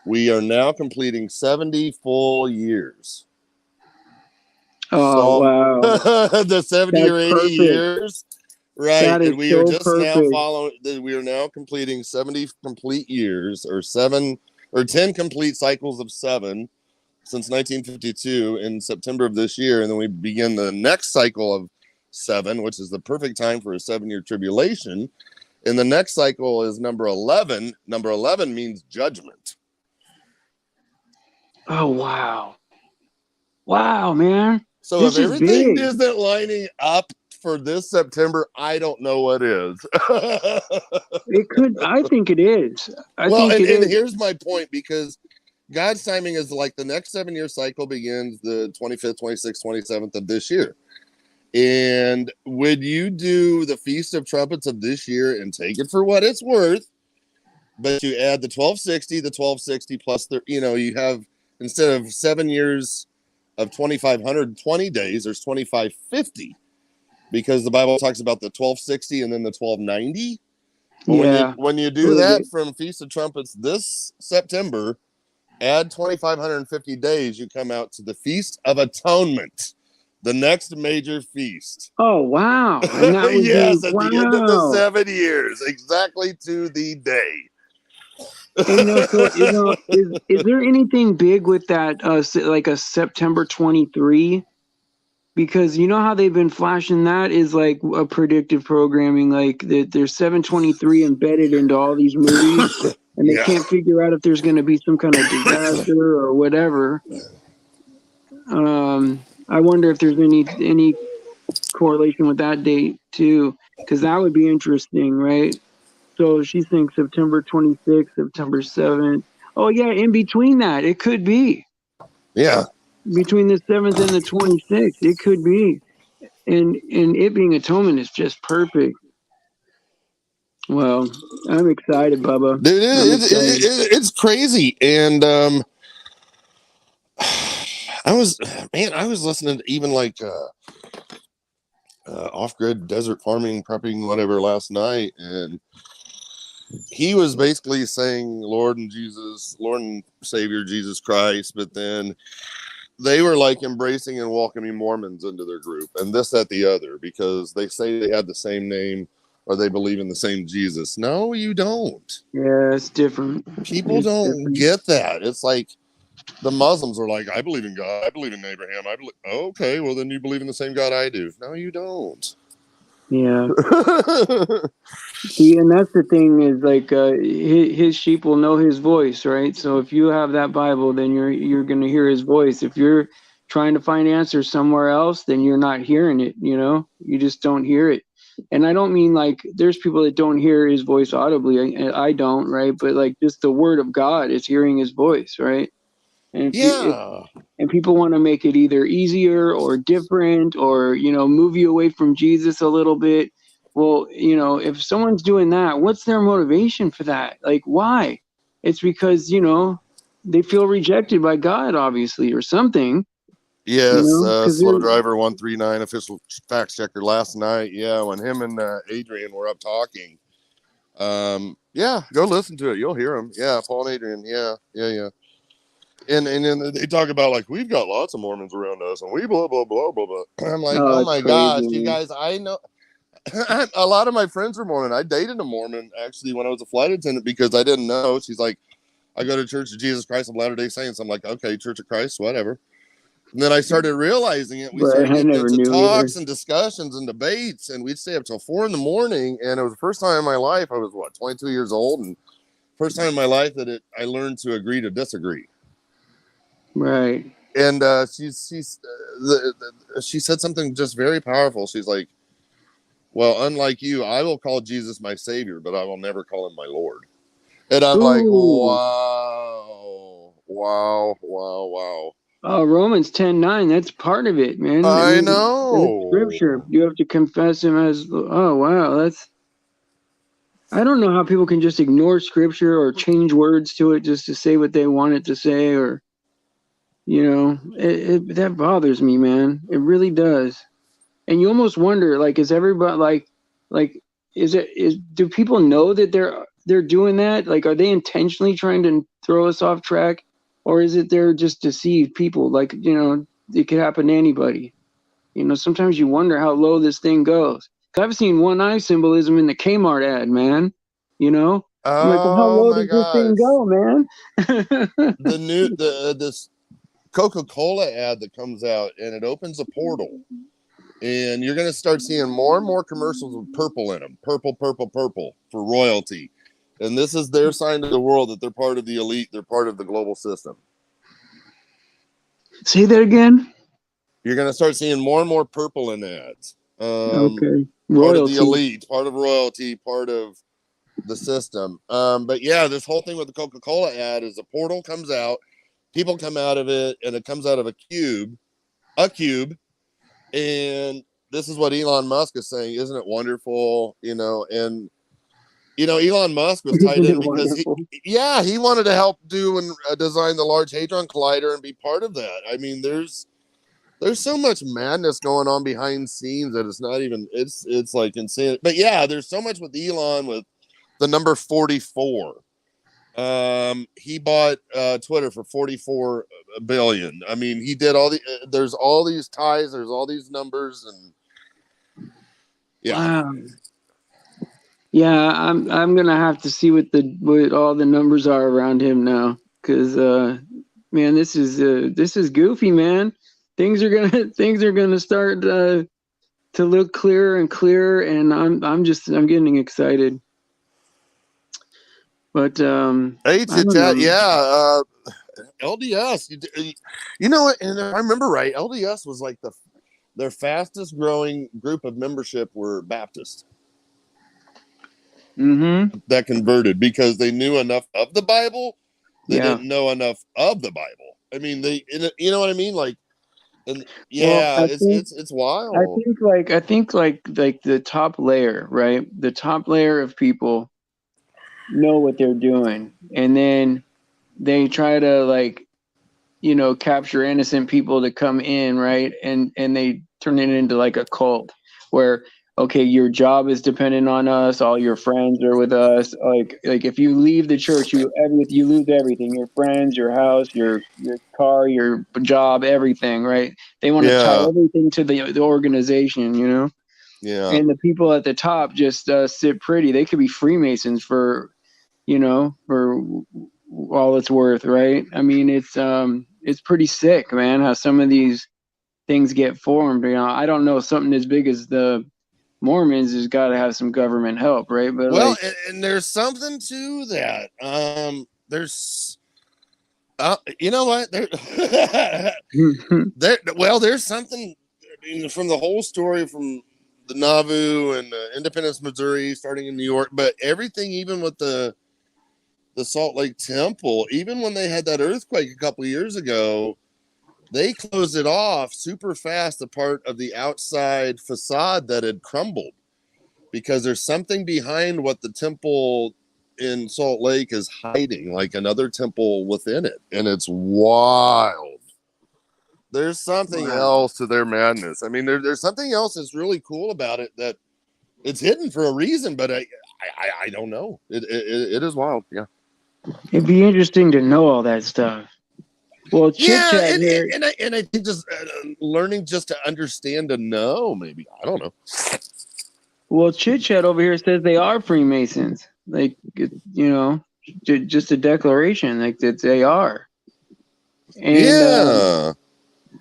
We are now completing 70 full years.
Oh,
So
wow.
the 70
That's
or 80
perfect.
years. Right.
That is
And we are
so
just now
perfect.
we are now completing 70 complete years, or 10 complete cycles of 7 since 1952 in September of this year. And then we begin the next cycle of 7, which is the perfect time for a 7-year tribulation. And the next cycle is number 11. Number 11 means judgment.
Oh, wow. Wow, man.
So
This
if
is
everything
big.
isn't lining up for this September, I don't know what is.
It could. I think it is. I
Well,
think
and,
it
and
is.
here's my point, because God's timing is like the next 7-year cycle begins the 25th, 26th, 27th of this year. And would you do the Feast of Trumpets of this year and take it for what it's worth, but you add the 1260 plus you have, instead of 7 years of 2,520 days, there's 2,550, because the Bible talks about the 1260 and then the 1290. Well,
Yeah.
when you do that from Feast of Trumpets this September, add 2,550 days, you come out to the Feast of Atonement, the next major feast.
Oh, wow. And that would be
Yes, at the end of the
wow.
7 years, exactly to the day.
And so is there anything big with that? Like a September 23? Because you know how they've been flashing that is like a predictive programming, like there's 723 embedded into all these movies, and they
Yeah.
can't figure out if there's going to be some kind of disaster or whatever. I wonder if there's any correlation with that date too, because that would be interesting, right? So she's saying September 26th, September 7th. Oh yeah, in between that, it could be.
Yeah.
Between the 7th and the 26th, it could be. And it being atonement is just perfect. Well, I'm excited, Bubba.
Dude,
I'm excited.
it's crazy. And I was listening to even like off-grid desert farming, prepping, whatever, last night, and he was basically saying Lord and Savior Jesus Christ, but then they were like embracing and welcoming Mormons into their group, and this, that, the other, because they say they had the same name or they believe in the same Jesus. No, you don't.
Yeah, it's different.
People
It's
don't
different.
get that. It's like the Muslims are like, I believe in God. I believe in Abraham. Okay, well, then you believe in the same God I do. No, you don't.
Yeah. See, and that's the thing is like his sheep will know his voice, right? So if you have that Bible, then you're going to hear his voice. If you're trying to find answers somewhere else, then you're not hearing it, you know? You just don't hear it. And I don't mean like there's people that don't hear his voice audibly. I don't, right? But like just the word of God is hearing his voice, right? And
Yeah.
and people want to make it either easier or different or, you know, move you away from Jesus a little bit. Well, you know, if someone's doing that, what's their motivation for that? Like, why? It's because, you know, they feel rejected by God, obviously, or something. You
Yes,
know, because
Slow Driver 139 official fact checker last night. Yeah, when him and Adrian were up talking. Yeah, go listen to it. You'll hear them. Yeah, Paul and Adrian. Yeah. And then they talk about like we've got lots of Mormons around us, and we blah blah blah blah blah. I'm like, oh
it's
my
crazy,
gosh, you
man.
guys! I know a lot of my friends are Mormon. I dated a Mormon actually when I was a flight attendant because I didn't know. She's like, I go to Church of Jesus Christ of Latter-day Saints. I'm like, okay, Church of Christ, whatever. And then I started realizing it. We
But
started
I
getting
never
into
knew either.
talks and discussions and debates, and we'd stay up till 4 a.m. And it was the first time in my life. I was 22 years old, and first time in my life that I learned to agree to disagree.
Right.
And she said something just very powerful. She's like, well, unlike you, I will call Jesus my Savior, but I will never call him my Lord. And I'm like,
Ooh.
wow.
Oh, Romans 10:9, that's part of it, man. I
I
mean, that's scripture.
know.
You have to confess him as, oh, wow, I don't know how people can just ignore scripture or change words to it just to say what they want it to say, or, you know, that bothers me, man. It really does. And you almost wonder, like, is everybody like, do people know that they're doing that? Like, are they intentionally trying to throw us off track? Or is it they're just deceived people? Like, you know, it could happen to anybody. You know, sometimes you wonder how low this thing goes. 'Cause I've seen one eye symbolism in the Kmart ad, man. You know, I'm like, well, how
Oh
low
my
does this thing
gosh.
go, man?
This Coca-Cola ad that comes out and it opens a portal. And you're going to start seeing more and more commercials with purple in them. Purple for royalty. And this is their sign to the world that they're part of the elite. They're part of the global system.
Say that again.
You're going to start seeing more and more purple in ads.
Okay,
Part of the
royalty.
elite, part of royalty, part of the system. But yeah, this whole thing with the Coca-Cola ad is a portal comes out, people come out of it, and it comes out of a cube. And this is what Elon Musk is saying. Isn't it wonderful? You know, and you know, Elon Musk was tied
Isn't it
in because
wonderful?
he wanted to help do and design the Large Hadron Collider and be part of that. I mean, there's so much madness going on behind scenes that it's not even it's like insane. But yeah, there's so much with Elon with the number 44. He bought Twitter for 44 billion. I mean, he did all the there's all these ties, there's all these numbers, and yeah.
Wow. Yeah, I'm gonna have to see what all the numbers are around him now, because man, this is goofy, man. Things are gonna start to look clearer and clearer, and I'm getting excited. But
Hey,
I
chit
don't
chat,
know.
yeah. LDS, you know what? And if I remember right, LDS was like their fastest growing group of membership were Baptist
Mm-hmm.
that converted because they knew enough of the Bible. They
Yeah.
didn't know enough of the Bible. I mean, you know what I mean? Like, and
Well,
yeah, it's wild.
I think like the top layer, right? The top layer of people know what they're doing, and then they try to like, you know, capture innocent people to come in, right? And they turn it into like a cult where, okay, your job is dependent on us, all your friends are with us. Like if you leave the church, you lose everything. Your friends, your house, your car, your job, everything, right? They want to tie
Yeah.
everything to the organization, you know?
Yeah.
And the people at the top just sit pretty. They could be Freemasons for, you know, for all it's worth, right? I mean, it's pretty sick, man, how some of these things get formed. You know, I don't know, something as big as the Mormons has got to have some government help, right? But
Well,
like,
and there's something to that. There's, you know what? There, there's something. I mean, from the whole story from the Nauvoo and Independence, Missouri, starting in New York, but everything, even with the Salt Lake Temple, even when they had that earthquake a couple of years ago, they closed it off super fast, the part of the outside facade that had crumbled, because there's something behind what the temple in Salt Lake is hiding, like another temple within it. And it's wild. There's something
wow.
else to their madness. I mean, there's something else that's really cool about it, that it's hidden for a reason, but I don't know. It is wild. Yeah.
It'd be interesting to know all that stuff. Well, chit
Yeah.
chat here.
And I think just learning just to understand, to know, maybe, I don't know.
Well, chit chat over here says they are Freemasons. Like, you know, just a declaration, like that they are. And
Yeah.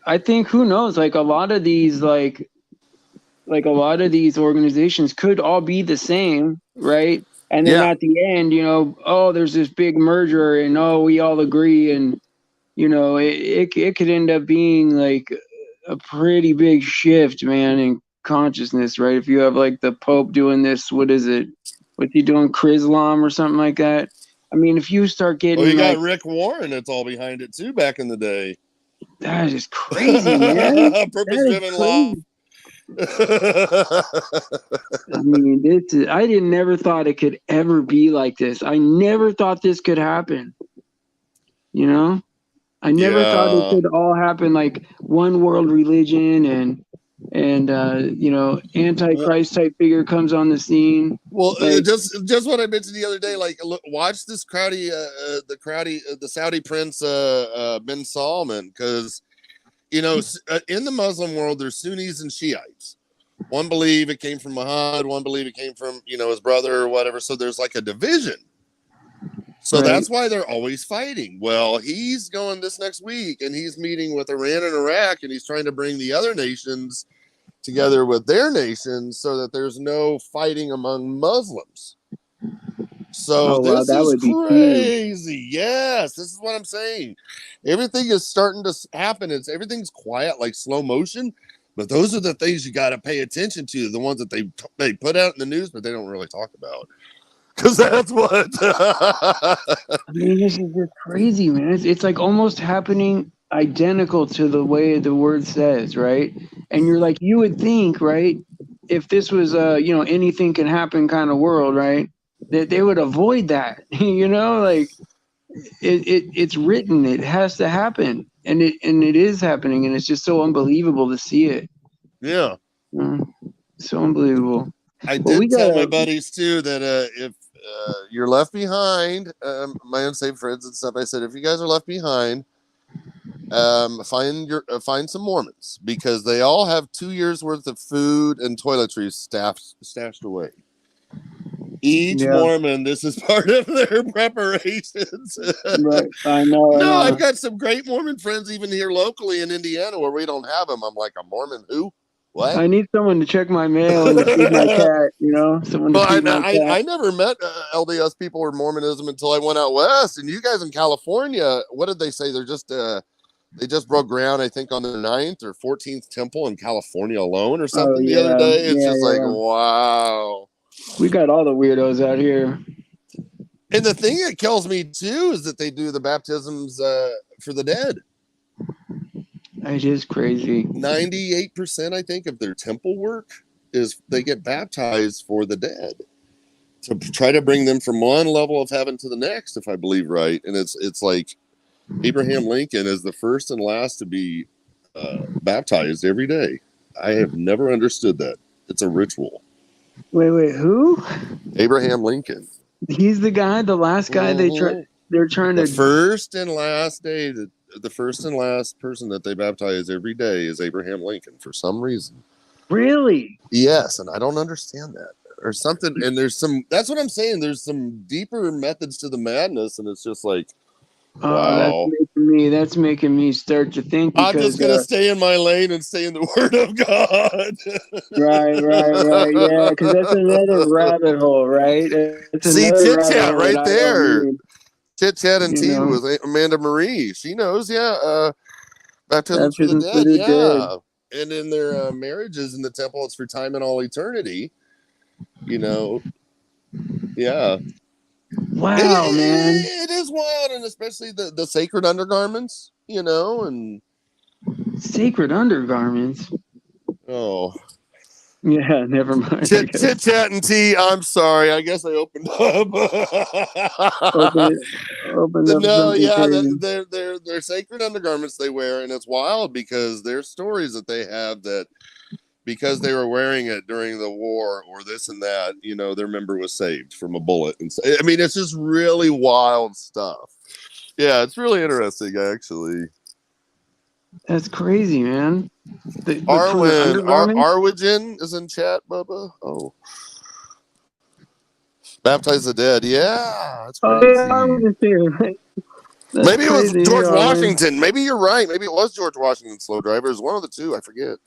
I think, who knows, like a lot of these, like a lot of these organizations could all be the same, right? And then
Yeah.
at the end, you know, oh, there's this big merger, and oh, we all agree, and you know, it could end up being like a pretty big shift, man, in consciousness, right? If you have like the Pope doing this, what is it? What's he doing, Chrislam or something like that? I mean, if you start
Well, you
getting
got
like,
Rick Warren that's all behind it too back in the day.
that is just crazy, man.
Purpose
That is
driven law.
crazy. I mean, I didn't never thought it could ever be like this. I never thought this could happen. You know, I never thought it
Yeah.
could all happen like one world religion and you know, antichrist type figure comes on the scene.
Well,
Like,
just what I mentioned the other day. Like, look, watch this the Saudi prince bin Salman, because you know, in the Muslim world, there's Sunnis and Shiites. One believe it came from Muhammad, one believe it came from, you know, his brother or whatever. So there's like a division. So
right.
that's why they're always fighting. Well, he's going this next week and he's meeting with Iran and Iraq, and he's trying to bring the other nations together with their nations so that there's no fighting among Muslims. So
Oh wow,
this
that
is
would be huge.
crazy. Yes, this is what I'm saying. Everything is starting to happen. Everything's quiet, like slow motion. But those are the things you got to pay attention to. The ones that they put out in the news, but they don't really talk about, because that's what.
I mean, this is just crazy, man. It's like almost happening identical to the way the word says, right? And you're like, you would think, right, if this was you know, anything can happen kind of world, right? That they would avoid that. You know, like it's written, it has to happen. And it is happening, and it's just so unbelievable to see it.
Yeah.
So unbelievable.
I
Well, we
did tell my
gotta
buddies too that if you're left behind, my unsaved friends and stuff, I said, if you guys are left behind, find some Mormons, because they all have 2 years worth of food and toiletries stashed away. Each
yeah,
Mormon, this is part of their preparations.
right. I know, I
No, I've
know.
got some great Mormon friends even here locally in Indiana where we don't have them. I'm like, a Mormon who? What?
I need someone to check my mail and to feed my cat, you know, someone to
Well,
feed my cat.
I never met LDS people or Mormonism until I went out west. And you guys in California, what did they say? They just broke ground, I think, on the 9th or 14th temple in California alone or
Oh
something the other
yeah,
day. It's
yeah,
just like,
yeah.
wow.
We got all the weirdos out here.
And the thing that kills me too is that they do the baptisms for the dead.
It is crazy.
98%, I think, of their temple work is they get baptized for the dead, to try to bring them from one level of heaven to the next, if I believe right. And it's like Abraham Lincoln is the first and last to be baptized every day. I have never understood that. It's a ritual.
Wait, who?
Abraham Lincoln.
He's the guy, the last guy they're trying
The
to.
first and last day, the first and last person that they baptize every day is Abraham Lincoln for some reason.
Really?
Yes, and I don't understand that or something. And there's some. That's what I'm saying. There's some deeper methods to the madness, and it's just like, wow.
That's making me start to think. Because,
I'm just gonna stay in my lane and stay in the Word of God.
Right. Yeah, because that's another rabbit hole, right? It's
See,
another
chit chat right there.
Need,
Chit chat and tea with Amanda Marie. She knows, baptism for the dead, dead. And in their marriages in the temple, it's for time and all eternity. Yeah.
Wow, man.
It is wild, and especially the sacred undergarments, and
sacred undergarments.
Oh.
Yeah, never mind.
Chit chat and tea. I'm sorry. I guess I opened up.
opened up. No,
yeah, they're sacred undergarments they wear, and it's wild because there's stories that they have that because they were wearing it during the war or this and that, their member was saved from a bullet. And I mean, it's just really wild stuff. Yeah, it's really interesting, actually.
That's crazy, man.
Arwigen is in chat, Bubba. Oh. Baptize the dead. Yeah. That's crazy. Maybe it was George Washington. Maybe you're right. Maybe it was George Washington, Slow Driver. It's one of the two. I forget.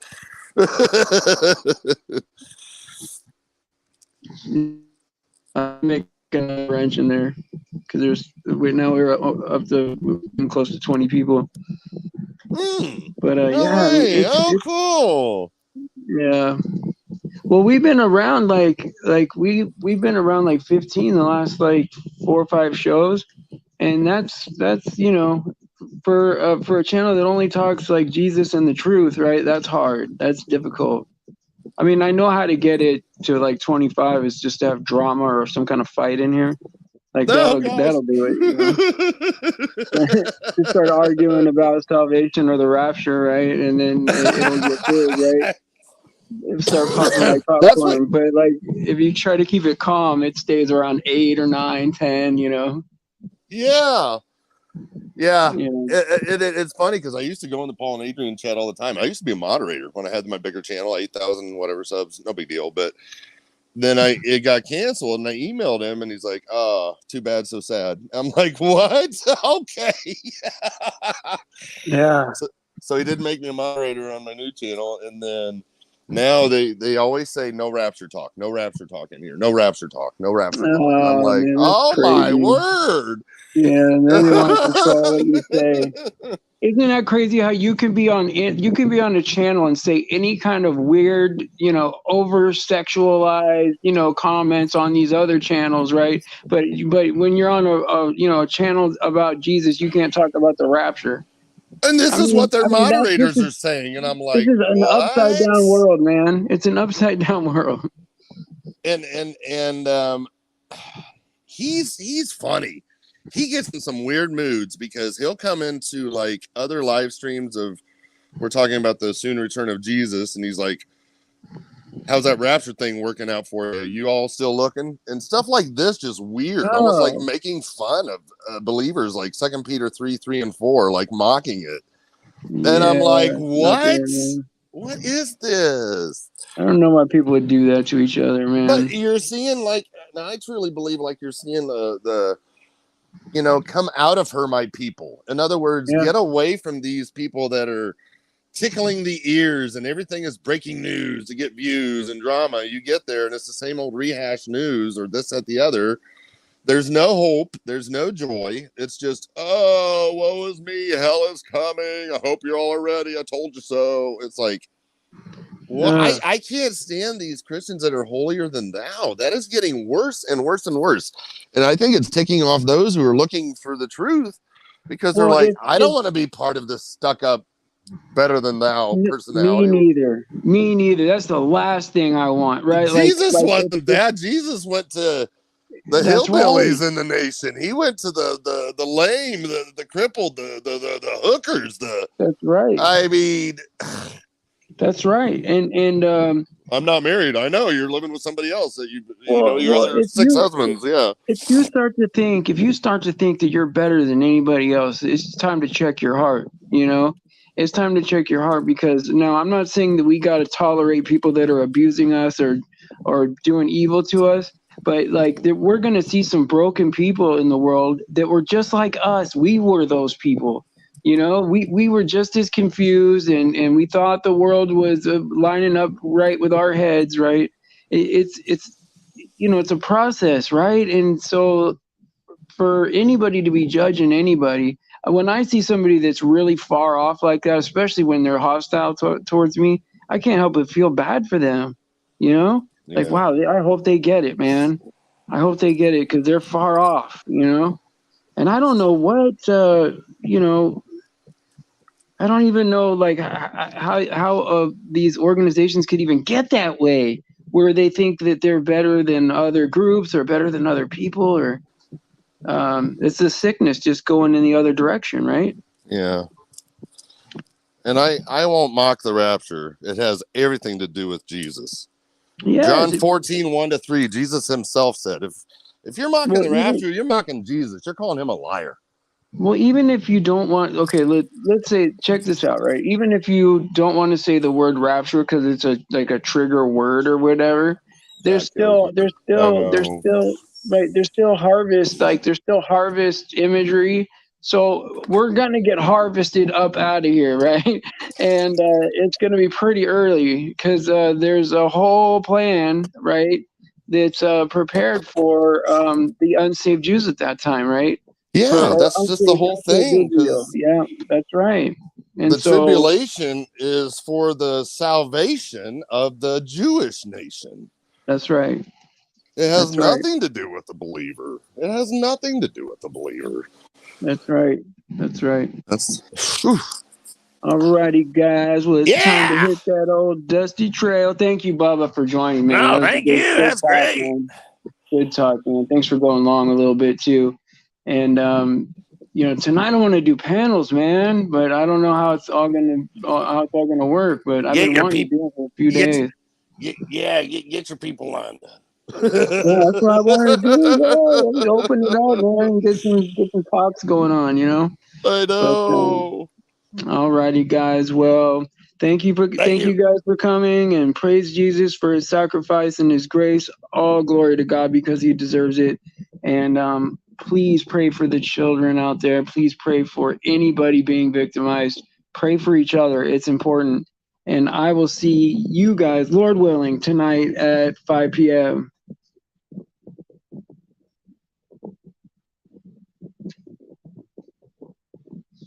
I'm making a wrench in there because we're up to close to 20 people. But
cool.
Yeah. Well, we've been around we've been around like 15 the last 4 or 5 shows, and that's for a channel that only talks like Jesus and the truth, right? That's hard. That's difficult. I mean, I know how to get it to 25 is just to have drama or some kind of fight in here. That'll do it. To start arguing about salvation or the rapture, right? And then it'll get big, right? Start popping like popcorn. But if you try to keep it calm, it stays around 8 or 9, 10.
Yeah. It's funny because I used to go in the Paul and Adrian chat all the time. I used to be a moderator when I had my bigger channel, 8,000 whatever subs, no big deal. But then it got canceled, and I emailed him, and he's like, "Oh, too bad, so sad." I'm like, "What? Okay."
Yeah.
So he did make me a moderator on my new channel, and then now they always say no rapture talk in here, no rapture talk. And I'm like, man, oh crazy. My word.
Yeah, and then you want to control what you say. Isn't that crazy how you can be on a channel and say any kind of weird, over sexualized, comments on these other channels, right? But when you're on a channel about Jesus, you can't talk about the rapture.
And this is what their moderators are saying, and I'm like,
this is an upside down world, man. It's an upside down world.
And he's funny. He gets in some weird moods because he'll come into other live streams of we're talking about the soon return of Jesus, and he's like, how's that rapture thing working out for you? You all still looking? And stuff like this, just weird, almost like making fun of believers, like 2 Peter 3 and 4, mocking it. And I'm like, what? What is this?
I don't know why people would do that to each other, man.
But you're seeing now I truly believe you're seeing the come out of her, my people. In other words, get away from these people that are tickling the ears and everything is breaking news to get views and drama. You get there and it's the same old rehash news or this, that, the other. There's no hope. There's no joy. It's just, oh, woe is me. Hell is coming. I hope you're all ready. I told you so. It's like, well, I can't stand these Christians that are holier than thou. That is getting worse and worse and worse. And I think it's ticking off those who are looking for the truth because they're I don't want to be part of this stuck up, better than thou personality.
Me neither. That's the last thing I want, right?
Jesus wasn't that. Jesus went to the hillbillies in the nation. He went to the lame, the crippled, the hookers.
That's right.
I mean...
That's right. And
I'm not married. I know you're living with somebody else that you
Well,
your other six husbands. Yeah.
if you start to think that you're better than anybody else, it's time to check your heart. It's time to check your heart, because now I'm not saying that we got to tolerate people that are abusing us or doing evil to us, but like we're going to see some broken people in the world that were just like us. We were those people. We were just as confused, and we thought the world was lining up right with our heads, right? It's a process, right? And so for anybody to be judging anybody, when I see somebody that's really far off like that, especially when they're hostile towards me, I can't help but feel bad for them. Like,
Yeah.
wow, I hope they get it, man. I hope they get it, because they're far off. And I don't know what I don't even know, like, how these organizations could even get that way, where they think that they're better than other groups or better than other people, or it's a sickness just going in the other direction, right?
Yeah. And I won't mock the rapture. It has everything to do with Jesus.
Yes.
John 14, 1-3, Jesus himself said, if you're mocking the rapture, you're mocking Jesus. You're calling him a liar.
Well, even if you don't want, okay, let's say, check this out, right? Even if you don't want to say the word rapture because it's like a trigger word or whatever, there's still harvest, like there's still harvest imagery. So we're gonna get harvested up out of here, right? And it's gonna be pretty early, because there's a whole plan, right? That's prepared for the unsaved Jews at that time, right?
Yeah, that's just the whole thing.
Yeah, that's right. And
the tribulation is for the salvation of the Jewish nation.
That's right.
It has nothing to do with the believer. It has nothing to do with the believer.
That's right. That's right.
That's.
Alrighty, guys. Well, it's time to hit that old dusty trail. Thank you, Bubba, for joining me.
No, thank you. That's great.
Man. Good talk, man. Thanks for going long a little bit too. And tonight I want to do panels, man. But I don't know how it's all gonna work. But I've been wanting to do it for a few days.
Get your people lined up.
Yeah, that's what I want to do. Yeah, open it up, man, and get some talks going on.
I know.
Alrighty, guys. Well, thank you guys for coming, and praise Jesus for his sacrifice and his grace. All glory to God, because he deserves it. And please pray for the children out there. Please pray for anybody being victimized. Pray for each other. It's important. And I will see you guys, Lord willing, tonight at 5 p.m.